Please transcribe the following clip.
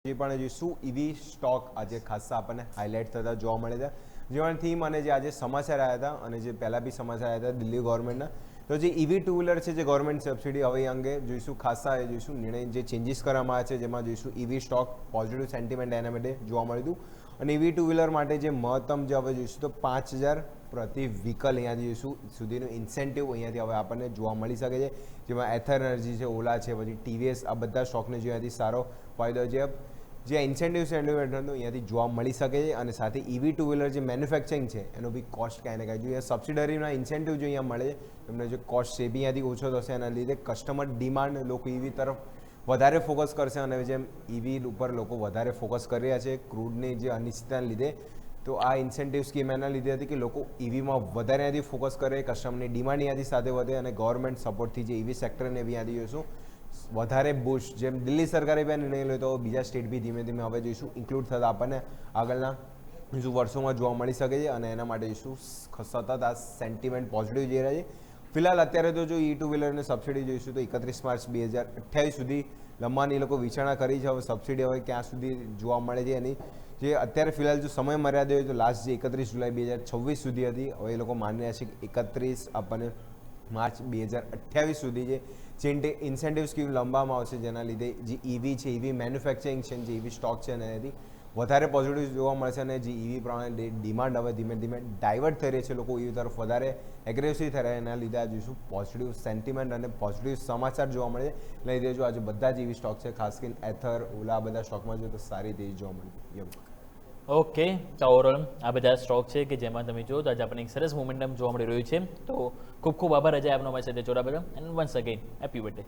જે પણ જોઈશું ઈવી સ્ટોક આજે ખાસા આપણને હાઇલાઇટ થતા જોવા મળે છે. જેવા થીમ અને જે આજે સમાચાર આવ્યા હતા અને જે પહેલાં બી સમાચાર આવ્યા હતા દિલ્હી ગવર્મેન્ટના, તો જે ઈવી ટુ વ્હીલર છે જે ગવર્મેન્ટ સબસિડી હવે અંગે જોઈશું ખાસા જોઈશું નિર્ણય જે ચેન્જીસ કરવામાં આવ્યા છે, જેમાં જોઈશું ઈવી સ્ટોક પોઝિટિવ સેન્ટિમેન્ટ એના માટે જોવા મળ્યું હતું. અને ઈવી ટુ વ્હીલર માટે જે મહત્તમ જે હવે જોઈશું તો 5,000 પ્રતિ વ્હીકલ અહીંયાથી જોઈશું સુધીનું ઇન્સેન્ટિવ અહીંયાથી હવે આપણને જોવા મળી શકે છે. જેમાં એથર એનર્જી છે, ઓલા છે, પછી ટીવીએસ, આ બધા સ્ટોકને જે અહીંયાથી સારો ફાયદો છે. જે ઇન્સેન્ટિવ સેન્ટિમેન્ટ હતું અહીંયાથી જોવા મળી શકે છે. અને સાથે ઈવી ટુ વ્હીલર જે મેન્યુફેક્ચરિંગ છે એનો બી કોસ્ટ કાંઈ ને કાંઈ જોઈએ સબસિડરીના ઇન્સેન્ટિવ જો અહીંયા મળે છે એમને જે કોસ્ટ છે એ બી અહીંયાથી ઓછો થશે. એના લીધે કસ્ટમર ડિમાન્ડ લોકો ઈવી તરફ વધારે ફોકસ કરશે. અને જેમ ઈવી ઉપર લોકો વધારે ફોકસ કરી રહ્યા છે ક્રૂડની જે અનિશ્ચિતતાને લીધે, તો આ ઇન્સેન્ટિવ સ્કીમ એના લીધે હતી કે લોકો ઈવીમાં વધારે અહીંયાથી ફોકસ કરે, કસ્ટમરની ડિમાન્ડ અહીંયાથી સાથે વધે અને ગવર્મેન્ટ સપોર્ટથી જે ઈવી સેક્ટરને બી અહીંયાથી જોઈશું વધારે બુશ. જેમ દિલ્હી સરકારે બી નિર્ણય લ્યો તો બીજા સ્ટેટ બી ધીમે ધીમે હવે જોઈશું ઇન્ક્લુડ થતા આપણને આગળના વર્ષોમાં જોવા મળી શકે છે. અને એના માટે જોઈશું સતત આ સેન્ટિમેન્ટ પોઝિટિવ જઈ રહ્યા છે. ફિલહાલ અત્યારે તો જો ઈ ટુ વ્હીલરની સબસિડી જોઈશું તો 31 માર્ચ 2028 સુધી લંબાની લોકો વિચારણા કરી છે. હવે સબસિડી હવે ક્યાં સુધી જોવા મળે છે એની જે અત્યારે ફિલહાલ જો સમય મર્યાદા હોય તો લાસ્ટ જે 31 જુલાઈ 2026 સુધી હતી. હવે એ લોકો માની રહ્યા છે કે 31 આપણને માર્ચ 2028 સુધી જે ઇન્સેન્ટિવ સ્કીમ લંબાવવામાં આવશે, જેના લીધે જે ઈવી છે, ઈવી મેન્યુફેક્ચરિંગ છે, જે ઈવી સ્ટોક છે એનાથી વધારે પોઝિટિવ જોવા મળશે. અને જે ઈવી પ્રમાણે ડિમાન્ડ હવે ધીમે ધીમે ડાયવર્ટ થઈ રહી છે, લોકો ઈવી તરફ વધારે એગ્રેસિવ થઈ રહ્યા, એના લીધે આ જોઈશું પોઝિટિવ સેન્ટિમેન્ટ અને પોઝિટિવ સમાચાર જોવા મળે છે. એટલે લીધે જો આજે બધા જ ઈવી સ્ટોક છે, ખાસ કરીને એથર, ઓલા બધા સ્ટોકમાં જો તો સારી તેજી જોવા મળી. ઓકે, તો ઓવરઓલ આ બધા સ્ટોક છે કે જેમાં તમે જો તો આજે આપણને એક સરસ મોમેન્ટમ જોવા મળી રહ્યું છે. તો ખૂબ ખૂબ આભાર અજય આપનો અમારી સાથે જોડાવા બદલ. And once again happy birthday.